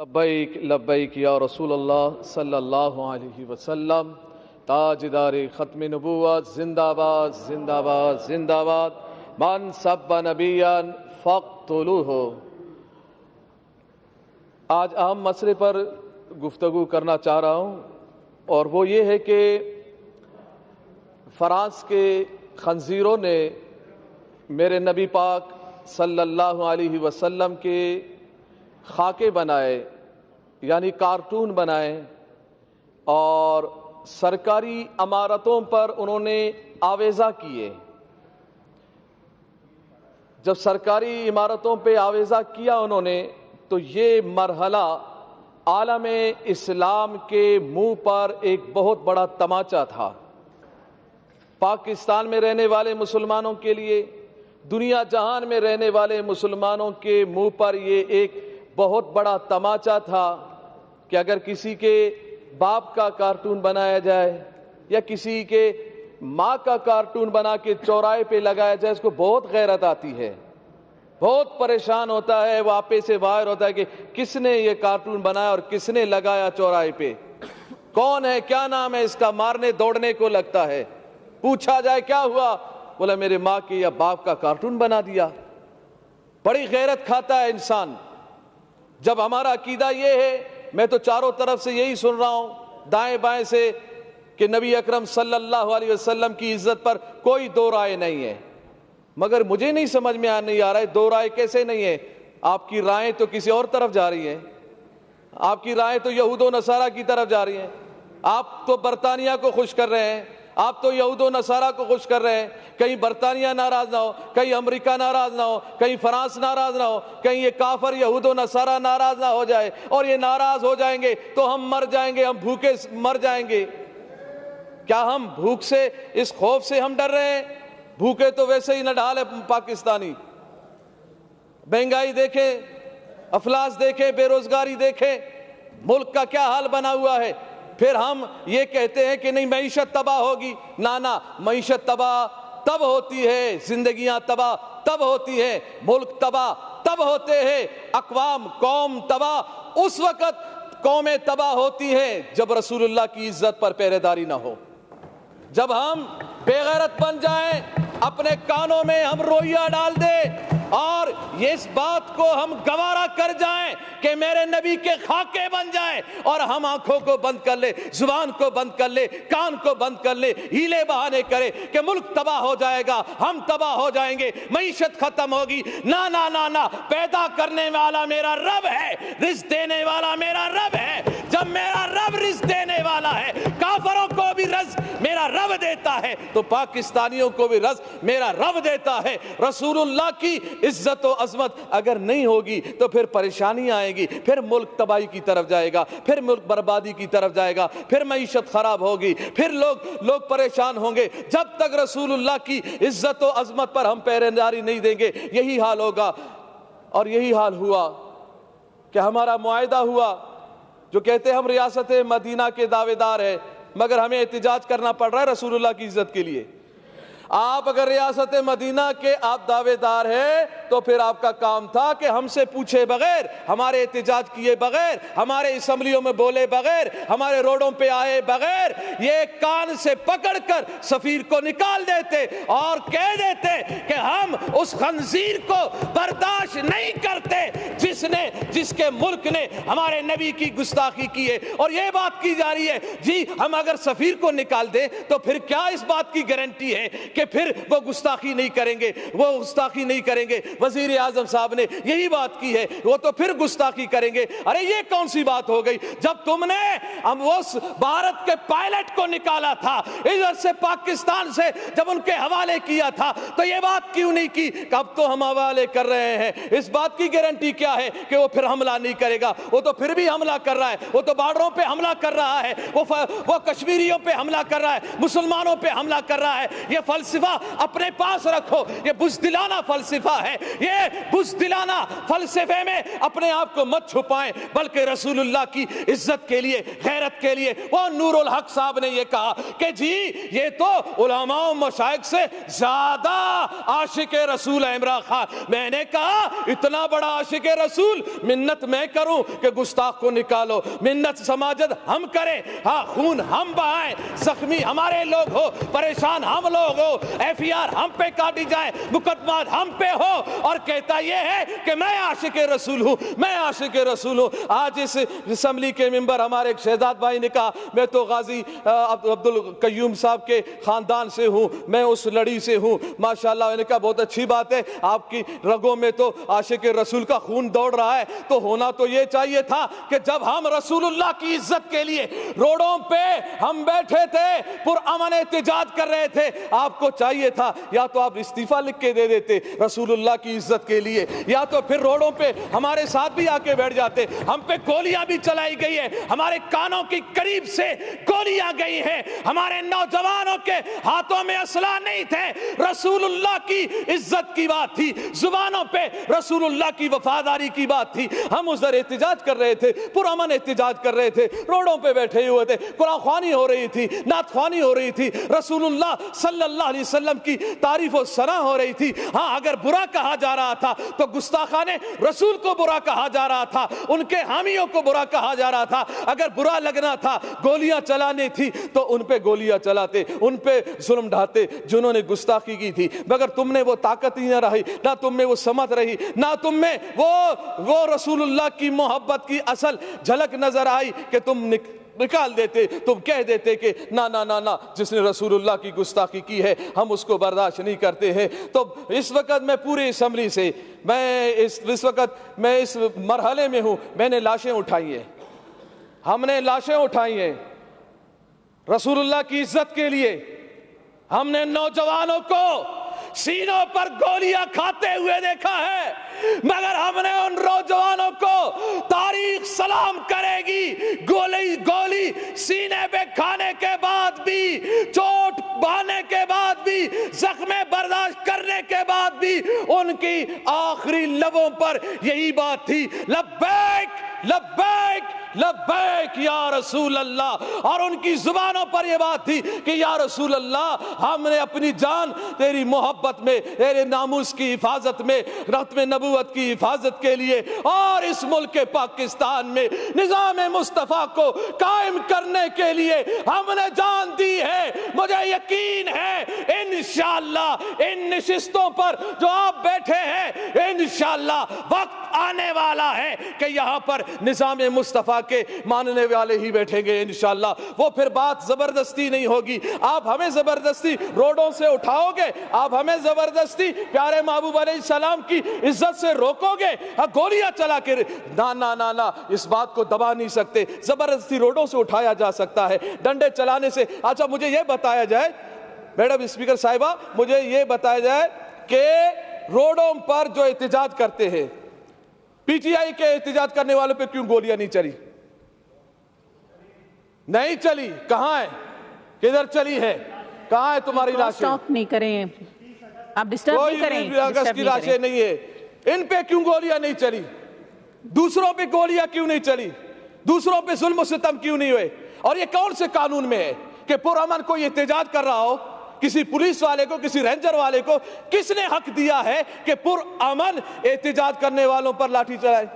لبیک لبیک یا رسول اللہ صلی اللہ علیہ وسلم۔ تاجدار ختم نبوت زندہ باد زندہ باد زندہ باد۔ من سب نبیا فاقتلوہ۔ آج اہم مسئلے پر گفتگو کرنا چاہ رہا ہوں، اور وہ یہ ہے کہ فرانس کے خنزیروں نے میرے نبی پاک صلی اللہ علیہ وسلم کے خاکے بنائے، یعنی کارٹون بنائے، اور سرکاری عمارتوں پر انہوں نے آویزہ کیے۔ جب سرکاری عمارتوں پہ آویزہ کیا انہوں نے، تو یہ مرحلہ عالم اسلام کے منہ پر ایک بہت بڑا تماچا تھا۔ پاکستان میں رہنے والے مسلمانوں کے لیے، دنیا جہان میں رہنے والے مسلمانوں کے منہ پر یہ ایک بہت بڑا تماچا تھا کہ اگر کسی کے باپ کا کارٹون بنایا جائے یا کسی کے ماں کا کارٹون بنا کے چوراہے پہ لگایا جائے، اس کو بہت غیرت آتی ہے، بہت پریشان ہوتا ہے، وہ آپے سے باہر ہوتا ہے کہ کس نے یہ کارٹون بنایا اور کس نے لگایا چوراہے پہ، کون ہے، کیا نام ہے اس کا، مارنے دوڑنے کو لگتا ہے۔ پوچھا جائے کیا ہوا، بولا میرے ماں کے یا باپ کا کارٹون بنا دیا۔ بڑی غیرت کھاتا ہے انسان۔ جب ہمارا عقیدہ یہ ہے، میں تو چاروں طرف سے یہی سن رہا ہوں، دائیں بائیں سے، کہ نبی اکرم صلی اللہ علیہ وسلم کی عزت پر کوئی دو رائے نہیں ہے، مگر مجھے نہیں سمجھ میں نہیں آ رہا ہے دو رائے کیسے نہیں ہے۔ آپ کی رائیں تو کسی اور طرف جا رہی ہیں، آپ کی رائیں تو یہود و نصارہ کی طرف جا رہی ہیں۔ آپ تو برطانیہ کو خوش کر رہے ہیں، آپ تو یہود و نصارہ کو خوش کر رہے ہیں۔ کہیں برطانیہ ناراض نہ ہو، کہیں امریکہ ناراض نہ ہو، کہیں فرانس ناراض نہ ہو، کہیں یہ کافر یہود و نصارہ ناراض نہ ہو جائے، اور یہ ناراض ہو جائیں گے تو ہم مر جائیں گے، ہم بھوکے مر جائیں گے۔ کیا ہم بھوک سے، اس خوف سے ہم ڈر رہے ہیں؟ بھوکے تو ویسے ہی نڈھال ہے پاکستانی۔ مہنگائی دیکھیں، افلاس دیکھیں، بے روزگاری دیکھیں، ملک کا کیا حال بنا ہوا ہے۔ پھر ہم یہ کہتے ہیں کہ نہیں معیشت تباہ ہوگی۔ نہ، معیشت تباہ تب ہوتی ہے، زندگیاں تباہ تب ہوتی ہیں، ملک تباہ تب ہوتے ہیں، اقوام قوم تباہ اس وقت قومیں تباہ ہوتی ہیں جب رسول اللہ کی عزت پر پہرے داری نہ ہو، جب ہم بے غیرت بن جائیں، اپنے کانوں میں ہم روئیہ ڈال دیں اور یہ اس بات کو ہم گوارا کر جائیں کہ میرے نبی کے خاکے بن جائیں، اور ہم آنکھوں کو بند کر لے، زبان کو بند کر لے، کان کو بند کر لے، ہیلے بہانے کرے کہ ملک تباہ ہو جائے گا، ہم تباہ ہو جائیں گے، معیشت ختم ہوگی۔ نہ، پیدا کرنے والا میرا رب ہے، رزق دینے والا میرا رب ہے۔ جب میرا رب رزق دینے والا ہے، کافروں کو بھی رزق میرا رب دیتا ہے، تو پاکستانیوں کو بھی رزق میرا رب دیتا ہے۔ رسول اللہ کی عزت و عظمت اگر نہیں ہوگی تو پھر پریشانی آئے گی، پھر ملک تباہی کی طرف جائے گا، پھر ملک بربادی کی طرف جائے گا، پھر معیشت خراب ہوگی، پھر لوگ پریشان ہوں گے۔ جب تک رسول اللہ کی عزت و عظمت پر ہم پہرے داری نہیں دیں گے، یہی حال ہوگا۔ اور یہی حال ہوا کہ ہمارا معاہدہ ہوا، جو کہتے ہیں ہم ریاست مدینہ کے دعوے دار ہیں، مگر ہمیں احتجاج کرنا پڑ رہا ہے رسول اللہ کی عزت کے لیے۔ آپ اگر ریاست مدینہ کے آپ دعوے دار ہیں تو پھر آپ کا کام تھا کہ ہم سے پوچھے بغیر، ہمارے احتجاج کیے بغیر، ہمارے اسمبلیوں میں بولے بغیر، ہمارے روڈوں پہ آئے بغیر، یہ کان سے پکڑ کر سفیر کو نکال دیتے اور کہہ دیتے کہ ہم اس خنزیر کو برداشت نہیں کرتے جس کے ملک نے ہمارے نبی کی گستاخی کی ہے۔ اور یہ بات کی جا رہی ہے جی ہم اگر سفیر کو نکال دیں تو پھر کیا اس بات کی گارنٹی ہے کہ پھر وہ گستاخی نہیں کریں گے، وہ گستاخی نہیں کریں گے۔ وزیر اعظم صاحب نے یہی بات کی ہے، وہ تو پھر گستاخی کریں گے۔ ارے یہ کون سی بات ہو گئی؟ جب تم نے اس بھارت کے پائلٹ کو نکالا تھا ادھر سے پاکستان سے، جب ان کے حوالے کیا تھا تو یہ بات کیوں نہیں کی کہ اب تو ہم حوالے کر رہے ہیں؟ اس بات کی گارنٹی کیا ہے کہ وہ پھر حملہ نہیں کرے گا؟ وہ تو پھر بھی حملہ کر رہا ہے، وہ تو بارڈروں پہ حملہ کر رہا ہے، وہ کشمیریوں پہ حملہ کر رہا ہے، مسلمانوں پہ حملہ کر رہا ہے۔ یہ فلسفہ اپنے پاس رکھو، یہ بزدلانہ فلسفہ ہے، یہ بزدلانہ فلسفے میں اپنے آپ کو مت چھپائیں، بلکہ رسول اللہ کی عزت کے لیے، غیرت کے لیے۔ وہ نور الحق صاحب نے یہ کہا کہ جی یہ تو علماء و مشائخ سے زیادہ عاشق رسول ہے عمران خان۔ میں نے کہا اتنا بڑا عاشق رسول، منت میں کروں کہ گستاخ کو نکالو، منت سماجت ہم کریں، ہاں خون ہم بہائیں، زخمی ہمارے لوگ ہو، پریشان ہم لوگ ہو، ایف ای آر ہم پہ کاٹی جائے، مقدمات ہم پہ ہو، اور کہتا یہ ہے کہ میں عاشق رسول ہوں، میں عاشق رسول ہوں۔ آج اس اسمبلی کے ممبر ہمارے ایک شہزاد بھائی نے کہا میں تو غازی عبد القیوم صاحب کے خاندان سے ہوں، میں اس لڑی سے ہوں، ماشاءاللہ۔ میں نے کہا بہت اچھی بات ہے، آپ کی رگوں میں تو عاشق رسول کا خون دوڑ رہا ہے، تو ہونا تو یہ چاہیے تھا کہ جب ہم رسول اللہ کی عزت کے لیے روڈوں پہ ہم بیٹھے تھے، پرامن احتجاج کر رہے تھے، آپ کو چاہیے تھا یا تو آپ استعفیٰ لکھ کے دے دیتے رسول اللہ کی عزت کے لیے، یا تو پھر روڈوں پہ ہمارے ساتھ بھی آ کے بیٹھ جاتے۔ ہم پہ گولیاں بھی چلائی گئی ہے، ہمارے کانوں کی قریب سے گولیاں گئی ہیں، ہمارے نوجوانوں کے ہاتھوں میں اسلحہ نہیں تھے، رسول اللہ کی عزت کی بات تھی، زبانوں پہ رسول اللہ کی وفاداری کی بات تھی۔ ہم ادھر احتجاج کر رہے تھے، پرامن احتجاج کر رہے تھے، روڈوں پہ بیٹھے ہوئے تھے، قرآن خوانی ہو رہی تھی، نعت خوانی ہو رہی تھی، رسول اللہ صلی اللہ علیہ وسلم کی تعریف و ثنا ہو رہی تھی۔ ہاں اگر برا کہا جا رہا تھا تو گستاخان رسول کو برا کہا جا رہا تھا، ان کے حامیوں کو برا کہا جا رہا تھا۔ اگر برا لگنا تھا، گولیاں چلانے تھی تو ان پہ گولیاں چلاتے، ان پہ ظلم ڈھاتے جنہوں نے گستاخی کی تھی، مگر تم نے وہ طاقت ہی نہ رہی، نہ تم میں وہ سمت رہی، نہ تم میں وہ رسول اللہ کی محبت کی اصل جھلک نظر آئی کہ تم نکال دیتے، تم کہہ دیتے کہ نا نا نا نا، جس نے رسول اللہ کی گستاخی کی ہے ہم اس کو برداشت نہیں کرتے ہیں۔ تو اس وقت میں پورے اسمبلی سے اس وقت میں اس مرحلے میں ہوں، میں نے لاشیں اٹھائی ہیں، ہم نے لاشیں اٹھائی ہیں رسول اللہ کی عزت کے لیے۔ ہم نے نوجوانوں کو سینوں پر گولیاں کھاتے ہوئے دیکھا ہے، مگر ہم نے ان نوجوانوں کو تاریخ سلام کرے گی، گولی سینے پہ کھانے کے بعد بھی، چوٹ بہانے کے بعد بھی، زخم برداشت کرنے کے بعد بھی ان کی آخری لبوں پر یہی بات تھی، لبیک لبیک لبیک یا رسول اللہ، اور ان کی زبانوں پر یہ بات تھی کہ یا رسول اللہ ہم نے اپنی جان تیری محبت میں، تیرے ناموس کی حفاظت میں، ختم نبوت کی حفاظت کے لیے اور اس ملک پاکستان میں نظام مصطفیٰ کو قائم کرنے کے لیے ہم نے جان دی ہے۔ مجھے یقین ہے انشاءاللہ ان نشستوں پر جو آپ بیٹھے ہیں، انشاءاللہ وقت آنے والا ہے کہ یہاں پر نظام مصطفیٰ کے ماننے والے ہی بیٹھیں گے انشاءاللہ۔ وہ پھر بات زبردستی نہیں ہوگی، آپ ہمیں زبردستی روڈوں سے اٹھاؤ گے، آپ ہمیں زبردستی پیارے محبوب علیہ السلام کی عزت سے روکو گے، گولیاں چلا کے نا نا نا نا، اس بات کو دبا نہیں سکتے۔ زبردستی روڈوں سے اٹھایا جا سکتا ہے، ڈنڈے چلانے سے۔ اچھا مجھے یہ بتایا جائے میڈم اسپیکر صاحبہ، مجھے یہ بتایا جائے کہ روڈوں پر جو احتجاج کرتے ہیں، پی ٹی آئی کے احتجاج کرنے والوں پہ کیوں گولیاں نہیں چلی؟ نہیں چلی، کہاں ہے؟ کدھر چلی ہے؟ کہاں ہے تمہاری لاشیں؟ سٹاپ نہیں کریں، آپ ڈسٹرب نہیں کریں، کوئی اگست کی لاشیں نہیں ہے، ان پہ کیوں گولیاں نہیں چلی؟ دوسروں پہ گولیاں کیوں نہیں چلی؟ دوسروں پہ ظلم و ستم کیوں نہیں ہوئے؟ اور یہ کون سے قانون میں ہے کہ پرامن کوئی احتجاج کر رہا ہو، کسی پولیس والے کو، کسی رینجر والے کو کس نے حق دیا ہے کہ پرامن احتجاج کرنے والوں پر لاٹھی چلائے؟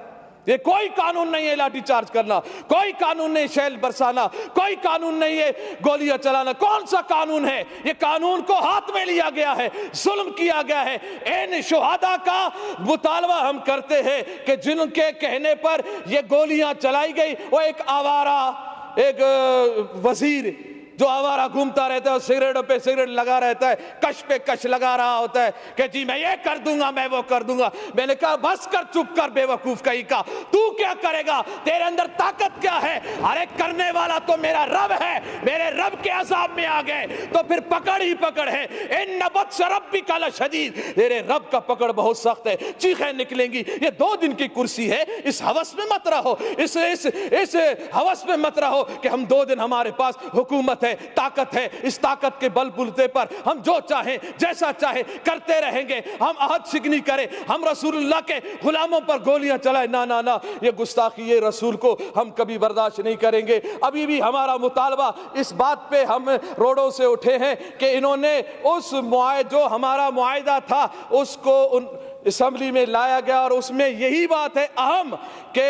یہ کوئی قانون نہیں ہے لاٹھی چارج کرنا، کوئی قانون نہیں شیل برسانا، کوئی قانون نہیں ہے گولیاں چلانا۔ کون سا قانون ہے؟ یہ قانون کو ہاتھ میں لیا گیا ہے، ظلم کیا گیا ہے۔ ان شہداء کا مطالبہ ہم کرتے ہیں کہ جن کے کہنے پر یہ گولیاں چلائی گئی، وہ ایک آوارہ، ایک وزیر جو آوارہ گھومتا رہتا ہے، سگریٹوں پہ سگریٹ لگا رہتا ہے، کش پہ کش لگا رہا ہوتا ہے کہ جی میں یہ کر دوں گا، میں وہ کر دوں گا۔ میں نے کہا بس کر، چپ کر بے وقوف کہیں کا، تو کیا کرے گا؟ تیرے اندر طاقت کیا ہے؟ ارے کرنے والا تو میرا رب ہے، میرے رب کے عذاب میں آ گئے تو پھر پکڑ ہی پکڑ ہے۔ ان بطش ربک لشدید، تیرے رب کا پکڑ بہت سخت ہے، چیخیں نکلیں گی۔ یہ 2 دن کی کرسی ہے، اس ہوس میں مت رہو، اس ہوس میں مت رہو کہ ہم 2 دن ہمارے پاس حکومت قوت ہے، طاقت ہے، اس طاقت کے بل بلتے پر ہم جو چاہیں جیسا چاہیں کرتے رہیں گے، ہم عہد شکنی کریں، ہم رسول اللہ کے غلاموں پر گولیاں چلائیں، نہ نہ نہ، یہ گستاخی یہ رسول کو ہم کبھی برداشت نہیں کریں گے۔ ابھی بھی ہمارا مطالبہ اس بات پہ ہم روڈوں سے اٹھے ہیں کہ انہوں نے اس جو ہمارا معاہدہ تھا اس کو اسمبلی میں لایا گیا، اور اس میں یہی بات ہے اہم کہ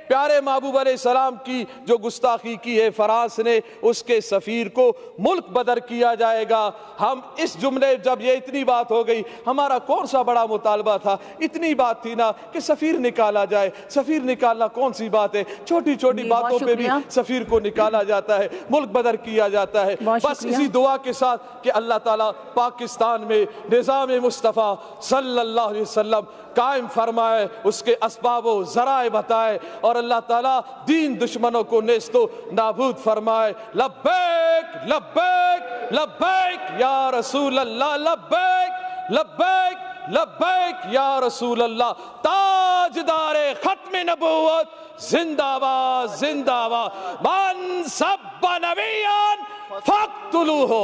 پیارے محبوب علیہ السلام کی جو گستاخی کی ہے فرانس نے، اس کے سفیر کو ملک بدر کیا جائے گا۔ ہم اس جملے جب یہ اتنی بات ہو گئی، ہمارا کون سا بڑا مطالبہ تھا، اتنی بات تھی نا کہ سفیر نکالا جائے۔ سفیر نکالنا کون سی بات ہے، چھوٹی چھوٹی باتوں پہ بھی سفیر کو نکالا جاتا ہے، ملک بدر کیا جاتا ہے۔ بس اسی دعا کے ساتھ کہ اللہ تعالیٰ پاکستان میں نظام مصطفیٰ صلی اللہ علیہ وسلم قائم فرمائے، اس کے اسباب و ذرائع بتائے، اور اللہ تعالیٰ دین دشمنوں کو نیست و نابود فرمائے۔ لبیک لبیک لبیک یا رسول اللہ، لبیک لبیک لبیک یا رسول اللہ۔ تاجدار ختم نبوت زندہ باد زندہ باد، من سب نبیًا فاقتلوہ۔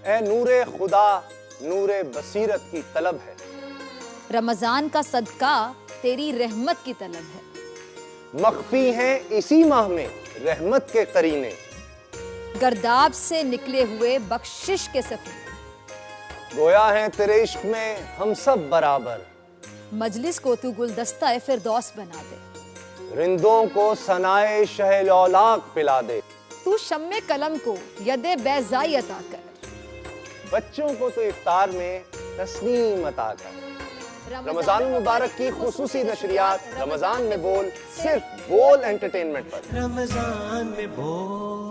اے نور خدا، نور بصیرت کی طلب ہے، رمضان کا صدقہ تیری رحمت کی طلب ہے، مخفی ہیں اسی ماہ میں رحمت کے قرینے، گرداب سے نکلے ہوئے بخشش کے سفیر، گویا ہیں تیرے عشق میں ہم سب برابر، مجلس کو تو گلدستہ فردوس بنا دے، رندوں کو ثنائے شہ لولاک پلا دے، تو شمع قلم کو ید بیضائی عطا کر، بچوں کو تو افطار میں تسنیم عطا کر۔ رمضان مبارک کی خصوصی نشریات رمضان میں بول، صرف بول انٹرٹینمنٹ پر۔ رمضان میں بول